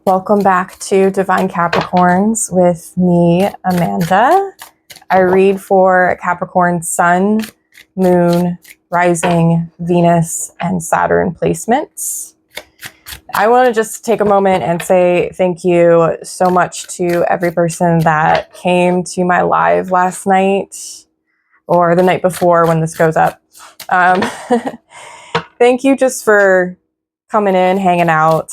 Welcome back to Divine Capricorns with me, Amanda. I read for Capricorn Sun, Moon, Rising, Venus, and Saturn placements. I want to just take a moment and say thank you so much to every person that came to my live last night or the night before when this goes up. Thank you just for coming in, hanging out,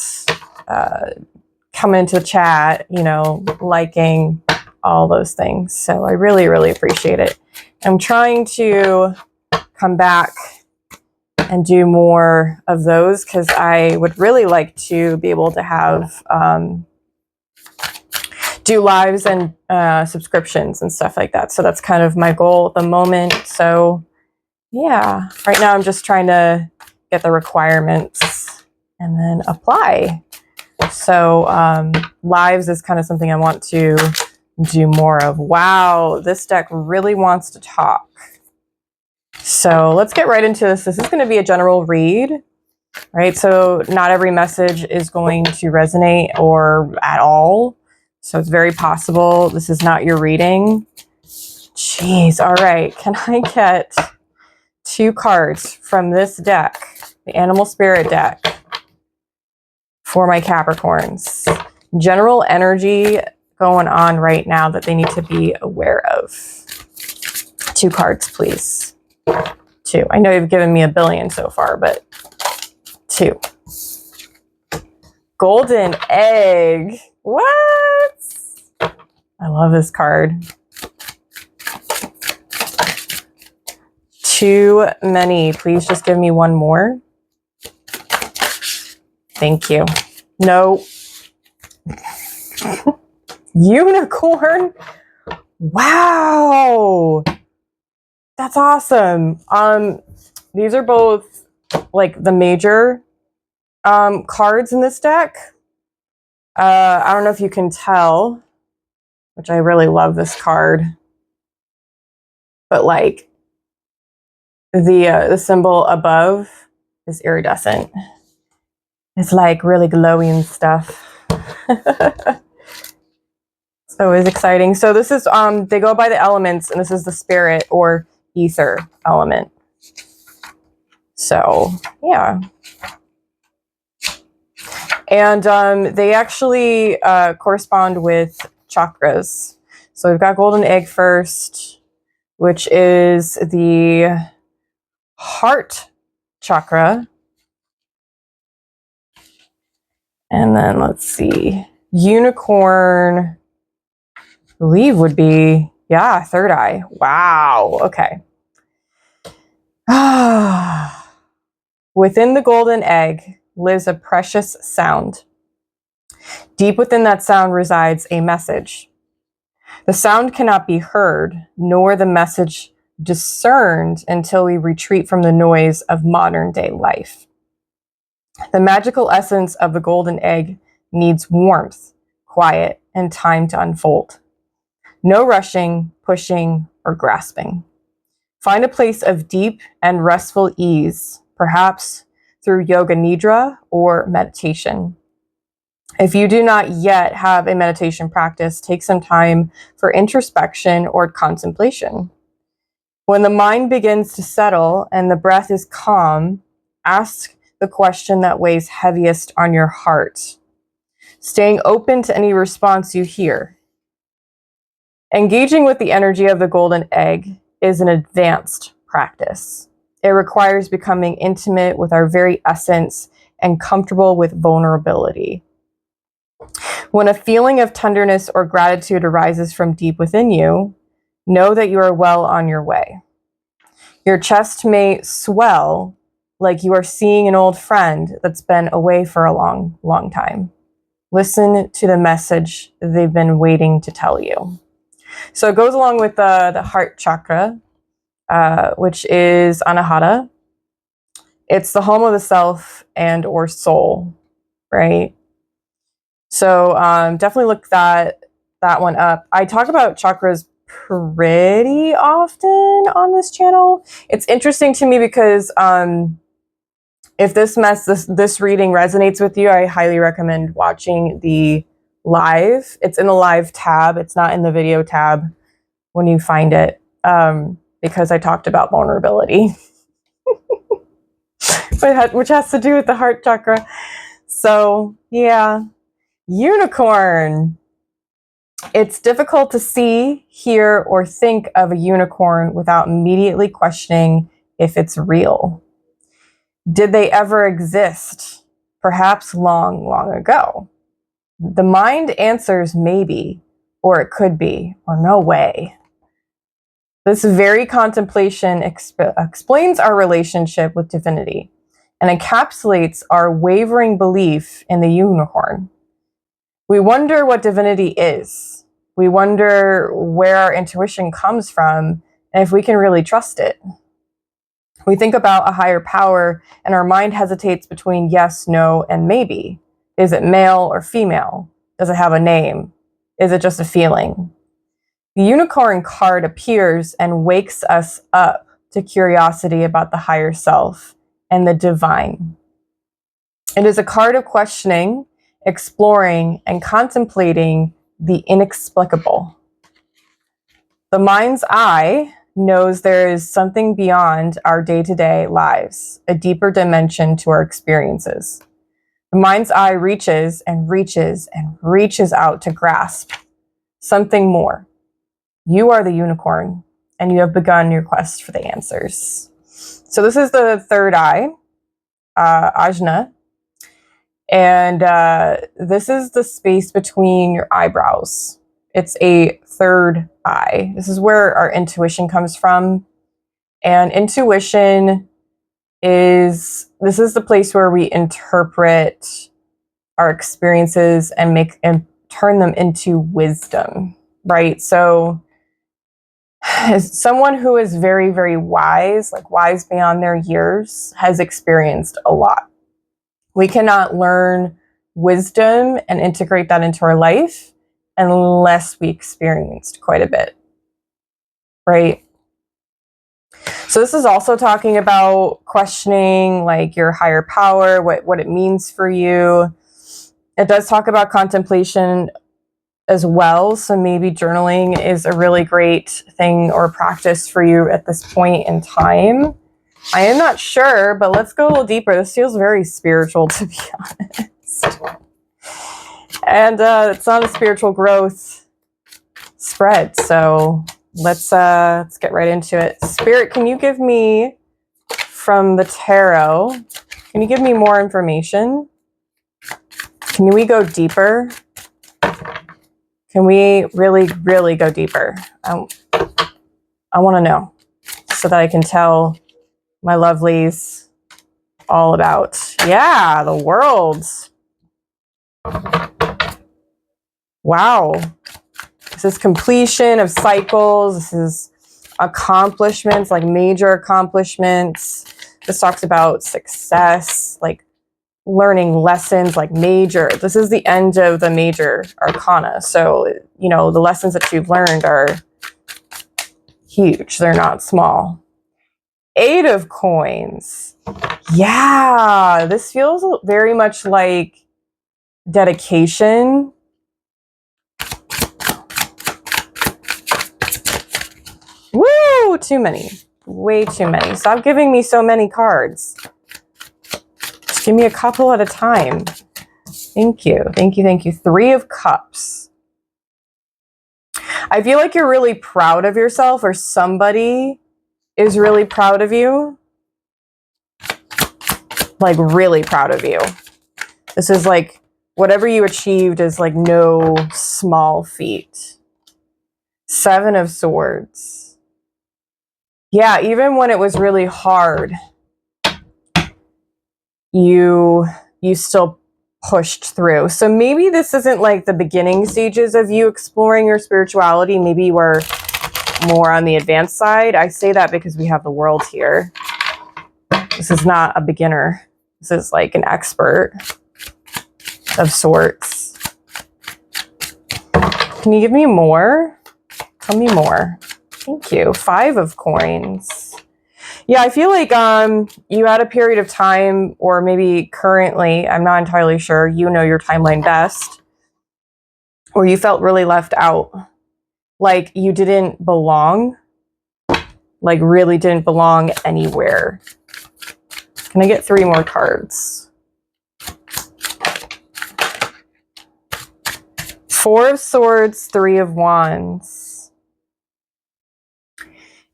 coming into the chat, you know, liking, all those things. So I really, really appreciate it. I'm trying to come back and do more of those because I would really like to be able to have do lives and subscriptions and stuff like that. So that's kind of my goal at the moment. So yeah, right now I'm just trying to get the requirements and then apply. So lives is kind of something I want to do more of. Wow, this deck really wants to talk. So let's get right into this. This is going to be a general read, right? So not every message is going to resonate or at all. So it's very possible this is not your reading. Jeez, all right. Can I get 2 cards from this deck, the Animal Spirit deck, for my Capricorns? General energy going on right now that they need to be aware of. 2 cards, please. 2. I know you've given me a billion so far, but 2. Golden egg. What? I love this card. Too many. Please just give me 1 more. Thank you. No. Unicorn. Wow. That's awesome. These are both like the major cards in this deck. I don't know if you can tell, which I really love this card, but like the symbol above is iridescent. It's like really glowy stuff. So it's exciting. So this is they go by the elements, and this is the spirit or ether element. So yeah. And they actually correspond with chakras. So we've got golden egg first, which is the heart chakra. And then let's see, unicorn, I believe would be, yeah, third eye. Wow, okay. Within the golden egg lives a precious sound. Deep within that sound resides a message. The sound cannot be heard, nor the message discerned until we retreat from the noise of modern day life. The magical essence of the golden egg needs warmth, quiet, and time to unfold. No rushing, pushing, or grasping. Find a place of deep and restful ease, perhaps through yoga nidra or meditation. If you do not yet have a meditation practice, take some time for introspection or contemplation. When the mind begins to settle and the breath is calm, ask the question that weighs heaviest on your heart, staying open to any response you hear. Engaging with the energy of the golden egg is an advanced practice. It requires becoming intimate with our very essence and comfortable with vulnerability. When a feeling of tenderness or gratitude arises from deep within you, know that you are well on your way. Your chest may swell like you are seeing an old friend that's been away for a long, long time. Listen to the message they've been waiting to tell you. So it goes along with the heart chakra, which is Anahata. It's the home of the self and or soul, right? So definitely look that one up. I talk about chakras pretty often on this channel. It's interesting to me because If this reading resonates with you, I highly recommend watching the live. It's in the live tab. It's not in the video tab when you find it, because I talked about vulnerability, which has to do with the heart chakra. So yeah, unicorn. It's difficult to see, hear, or think of a unicorn without immediately questioning if it's real. Did they ever exist? Perhaps long, long ago. The mind answers maybe, or it could be, or no way. This very contemplation explains our relationship with divinity and encapsulates our wavering belief in the unicorn. We wonder what divinity is. We wonder where our intuition comes from and if we can really trust it. We think about a higher power and our mind hesitates between yes, no, and maybe. Is it male or female? Does it have a name? Is it just a feeling? The unicorn card appears and wakes us up to curiosity about the higher self and the divine. It is a card of questioning, exploring, and contemplating the inexplicable. The mind's eye knows there is something beyond our day-to-day lives, a deeper dimension to our experiences. The mind's eye reaches and reaches and reaches out to grasp something more. You are the unicorn, and you have begun your quest for the answers. So this is the third eye, Ajna. And this is the space between your eyebrows. It's a third eye. This is where our intuition comes from. And intuition this is the place where we interpret our experiences and turn them into wisdom, right? So as someone who is very, very wise, like wise beyond their years, has experienced a lot. We cannot learn wisdom and integrate that into our life unless we experienced quite a bit, right? So this is also talking about questioning like your higher power, what it means for you. It does talk about contemplation as well. So maybe journaling is a really great thing or practice for you at this point in time. I am not sure, but let's go a little deeper. This feels very spiritual, to be honest. And it's not a spiritual growth spread, so let's get right into it. Spirit, can you give me from the tarot? Can you give me more information? Can we go deeper? Can we really, really go deeper? I want to know so that I can tell my lovelies all about, yeah, the world. Wow. This is completion of cycles. This is accomplishments, like major accomplishments. This talks about success, like learning lessons, like major. This is the end of the major arcana. So, you know, the lessons that you've learned are huge. They're not small. 8 of coins. Yeah, this feels very much like dedication. Woo! Too many. Way too many. Stop giving me so many cards. Just give me a couple at a time. Thank you. Thank you. Thank you. 3 of Cups. I feel like you're really proud of yourself, or somebody is really proud of you. Like really proud of you. This is like whatever you achieved is like no small feat. 7 of Swords. Yeah, even when it was really hard, you still pushed through. So maybe this isn't like the beginning stages of you exploring your spirituality. Maybe you were more on the advanced side. I say that because we have the world here. This is not a beginner. This is like an expert of sorts. Can you give me more? Tell me more. Thank you. 5 of Coins. Yeah, I feel like you had a period of time, or maybe currently, I'm not entirely sure, you know your timeline best, where you felt really left out. Like you didn't belong, like really didn't belong anywhere. Can I get 3 more cards? 4 of Swords, 3 of Wands.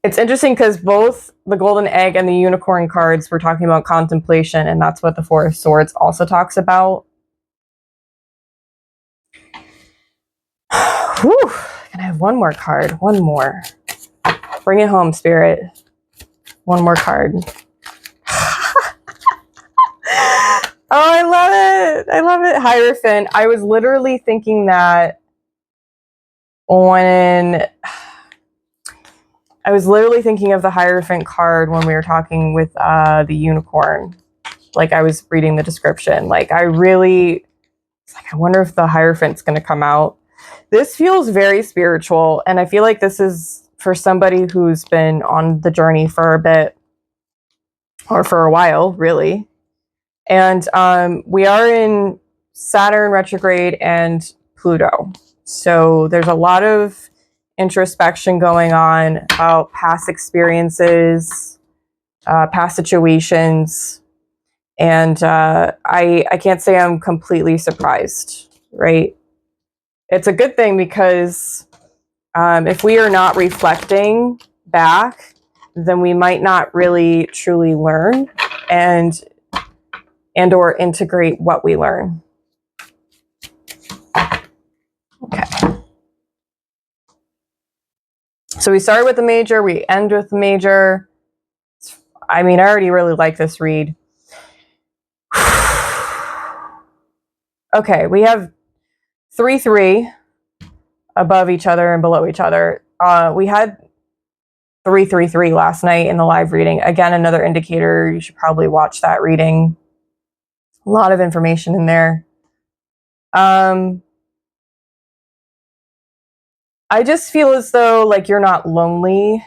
It's interesting because both the Golden Egg and the Unicorn cards were talking about contemplation, and that's what the 4 of Swords also talks about. Whew. Can I have 1 more card? 1 more. Bring it home, Spirit. 1 more card. Oh, I love it. I love it. Hierophant. I was literally thinking that I was literally thinking of the Hierophant card when we were talking with the Unicorn. Like I was reading the description. Like I wonder if the Hierophant's going to come out. This feels very spiritual, and I feel like this is for somebody who's been on the journey for a bit, or for a while, really. And we are in Saturn retrograde and Pluto. So there's a lot of introspection going on about past experiences, past situations. And I can't say I'm completely surprised, right? It's a good thing because if we are not reflecting back, then we might not really truly learn and or integrate what we learn. Okay. So we start with the major, we end with the major. I mean, I already really like this read. Okay, we have 3-3 above each other and below each other. We had 3-3-3 last night in the live reading. Again, another indicator. You should probably watch that reading. A lot of information in there. I just feel as though like you're not lonely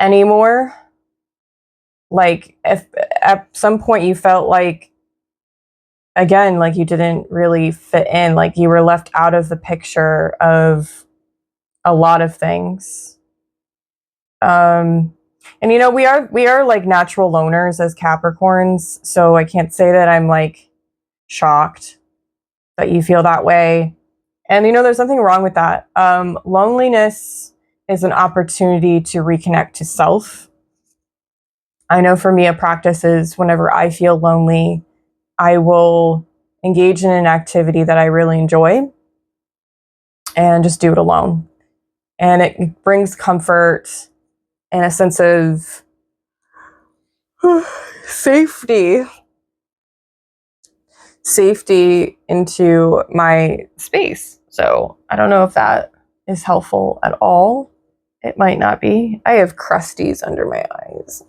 anymore. Like if at some point you felt like, again, like you didn't really fit in, like you were left out of the picture of a lot of things. And you know, we are like natural loners as Capricorns, so I can't say that I'm like shocked that you feel that way. And you know, there's nothing wrong with that. Loneliness is an opportunity to reconnect to self. I know for me, a practice is whenever I feel lonely, I will engage in an activity that I really enjoy and just do it alone. And it brings comfort and a sense of safety into my space. So I don't know if that is helpful at all. It might not be. I have crusties under my eyes.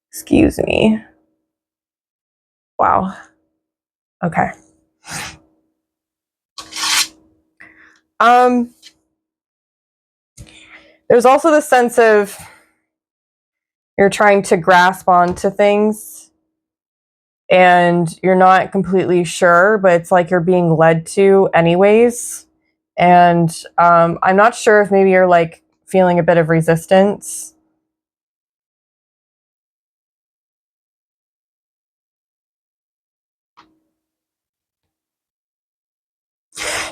Excuse me. Wow. Okay. There's also the sense of you're trying to grasp onto things and you're not completely sure, but it's like you're being led to anyways. And I'm not sure if maybe you're like feeling a bit of resistance.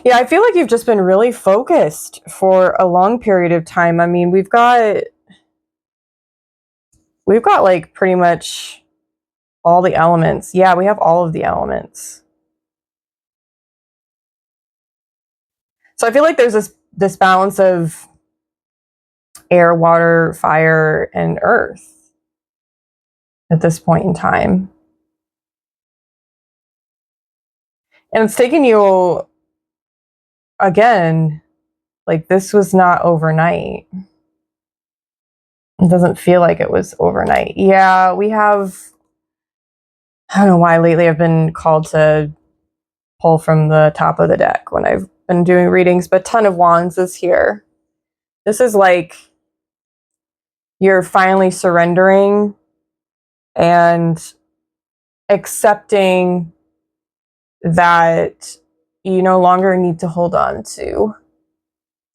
Yeah, I feel like you've just been really focused for a long period of time. I mean, we've got like pretty much all the elements. Yeah, we have all of the elements. So I feel like there's this balance of air, water, fire, and earth at this point in time. And it's taken you, again, like this was not overnight. It doesn't feel like it was overnight. Yeah, we have, I don't know why lately I've been called to pull from the top of the deck when I've been doing readings, but Ton of Wands is here. This is like you're finally surrendering and accepting that you no longer need to hold on to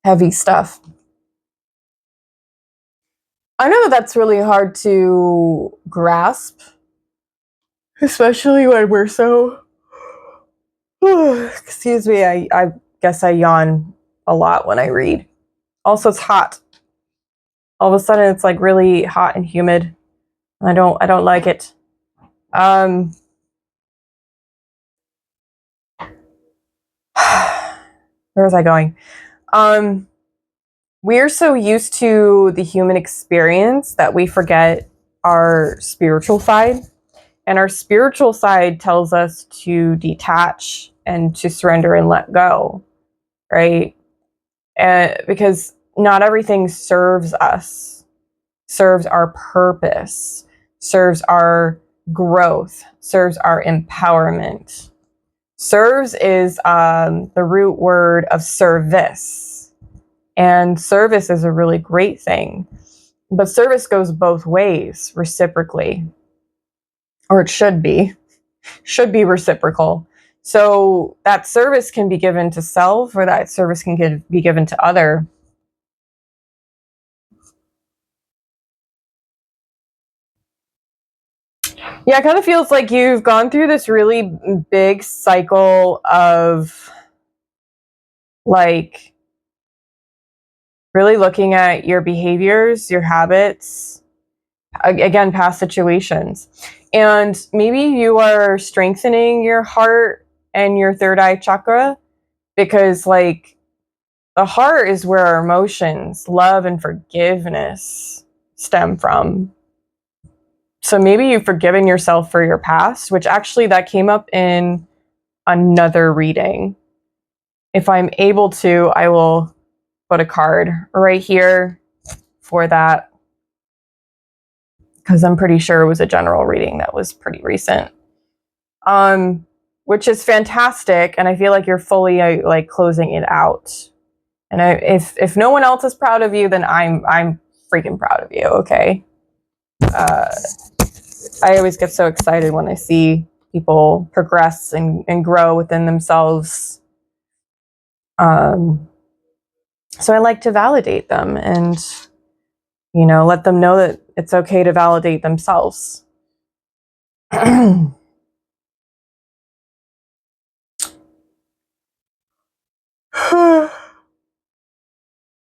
heavy stuff. I know that that's really hard to grasp, especially when we're so... Excuse me, I guess I yawn a lot when I read. Also, it's hot. All of a sudden, it's like really hot and humid. I don't like it. Where was I going? We're so used to the human experience that we forget our spiritual side. And our spiritual side tells us to detach and to surrender and let go, right? Because not everything serves us, serves our purpose, serves our growth, serves our empowerment. Serves is the root word of service. And service is a really great thing. But service goes both ways, reciprocally. Or it should be reciprocal. So that service can be given to self, or that service can be given to other. Yeah, it kind of feels like you've gone through this really big cycle of like really looking at your behaviors, your habits, again, past situations. And maybe you are strengthening your heart and your third eye chakra, because like the heart is where our emotions, love and forgiveness stem from. So maybe you've forgiven yourself for your past, which actually that came up in another reading. If I'm able to, I will put a card right here for that, because I'm pretty sure it was a general reading that was pretty recent. Which is fantastic, and I feel like you're fully like closing it out. And if no one else is proud of you, then I'm freaking proud of you. Okay. I always get so excited when I see people progress and grow within themselves. So I like to validate them and, you know, let them know that it's okay to validate themselves.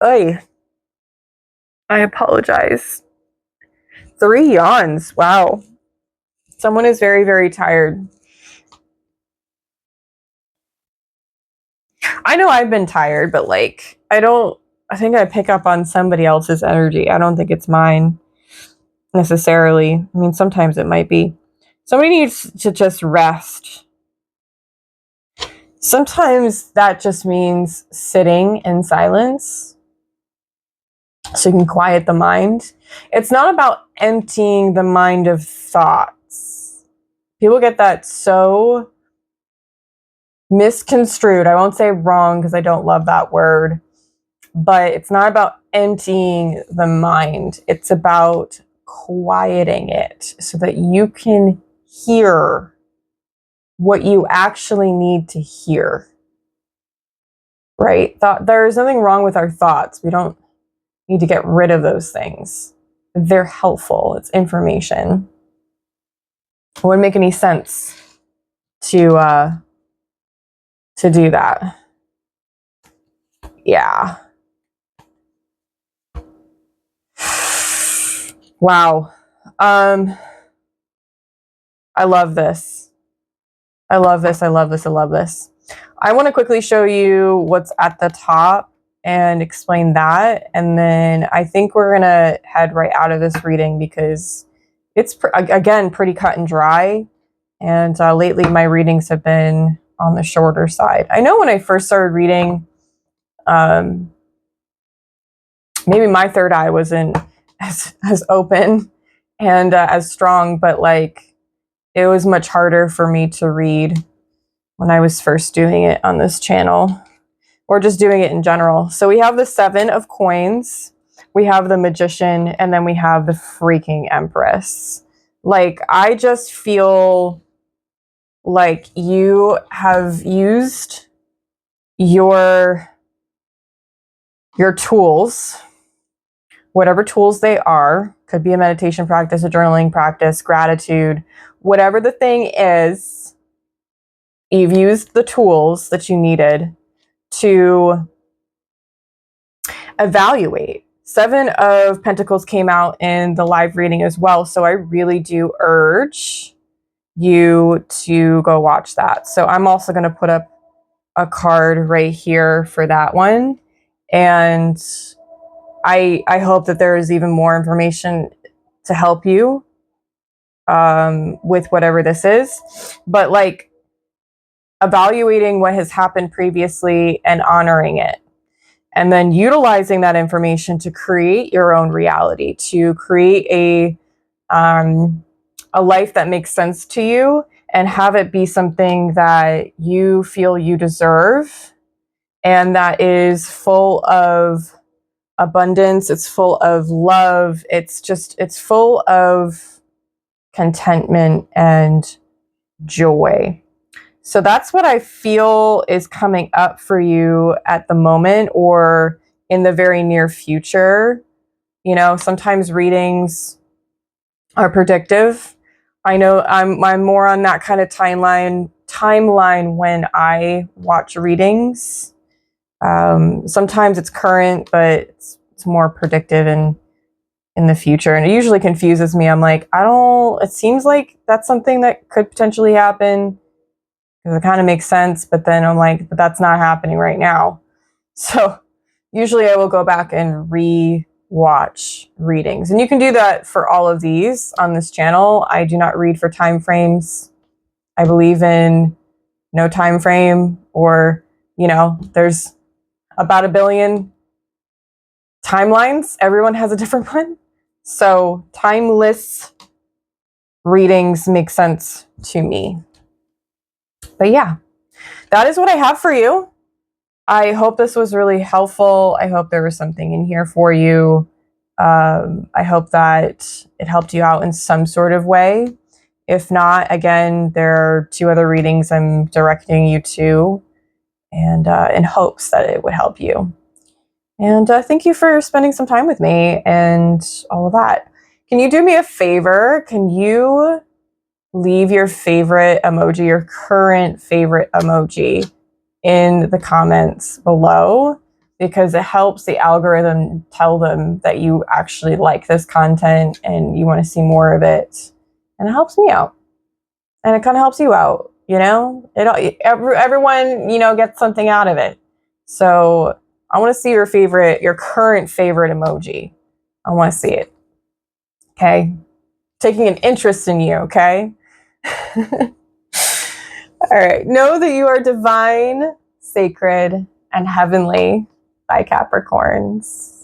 Hey, I apologize. 3 yawns. Wow. Someone is very, very tired. I know I've been tired, but like, I think I pick up on somebody else's energy. I don't think it's mine necessarily. I mean, sometimes it might be. Somebody needs to just rest. Sometimes that just means sitting in silence so you can quiet the mind. It's not about emptying the mind of thoughts. People get that so misconstrued. I won't say wrong because I don't love that word, but it's not about emptying the mind. It's about quieting it so that you can hear what you actually need to hear. Right? There's nothing wrong with our thoughts. We don't need to get rid of those things. They're helpful. It's information. It wouldn't make any sense to do that. Yeah. Wow. I love this. I love this. I love this. I love this. I want to quickly show you what's at the top and explain that. And then I think we're going to head right out of this reading because it's, again, pretty cut and dry. And lately my readings have been on the shorter side. I know when I first started reading, maybe my third eye wasn't as open and as strong, but like it was much harder for me to read when I was first doing it on this channel, or just doing it in general. So we have the 7 of coins. we have the Magician, and then we have the freaking Empress. Like, I just feel like you have used your tools, whatever tools they are, could be a meditation practice, a journaling practice, gratitude, whatever the thing is, you've used the tools that you needed to evaluate. 7 of Pentacles came out in the live reading as well, so I really do urge you to go watch that. So I'm also going to put up a card right here for that one, and I hope that there is even more information to help you with whatever this is. But like, evaluating what has happened previously and honoring it, and then utilizing that information to create your own reality, to create a life that makes sense to you, and have it be something that you feel you deserve, and that is full of abundance, it's full of love, it's full of contentment and joy. So that's what I feel is coming up for you at the moment, or in the very near future. You know, sometimes readings are predictive. I know I'm more on that kind of timeline when I watch readings. Sometimes it's current, but it's more predictive and in the future, and it usually confuses me. I'm like, it seems like that's something that could potentially happen, because it kind of makes sense, but then I'm like, but that's not happening right now. So usually I will go back and re-watch readings, and you can do that for all of these on this channel. I do not read for time frames. I believe in no time frame, or, there's about 1 billion timelines. Everyone has a different one. So timeless readings make sense to me. But yeah, that is what I have for you. I hope this was really helpful. I hope there was something in here for you. I hope that it helped you out in some sort of way. If not, again, there are 2 other readings I'm directing you to, and in hopes that it would help you. And thank you for spending some time with me and all of that. Can you do me a favor? Can you leave your favorite emoji, your current favorite emoji, in the comments below? Because it helps the algorithm tell them that you actually like this content and you want to see more of it. And it helps me out. And it kind of helps you out, everyone, gets something out of it. So I want to see your current favorite emoji. I want to see it. Okay? Taking an interest in you, okay? All right. Know that you are divine, sacred, and heavenly by Capricorns.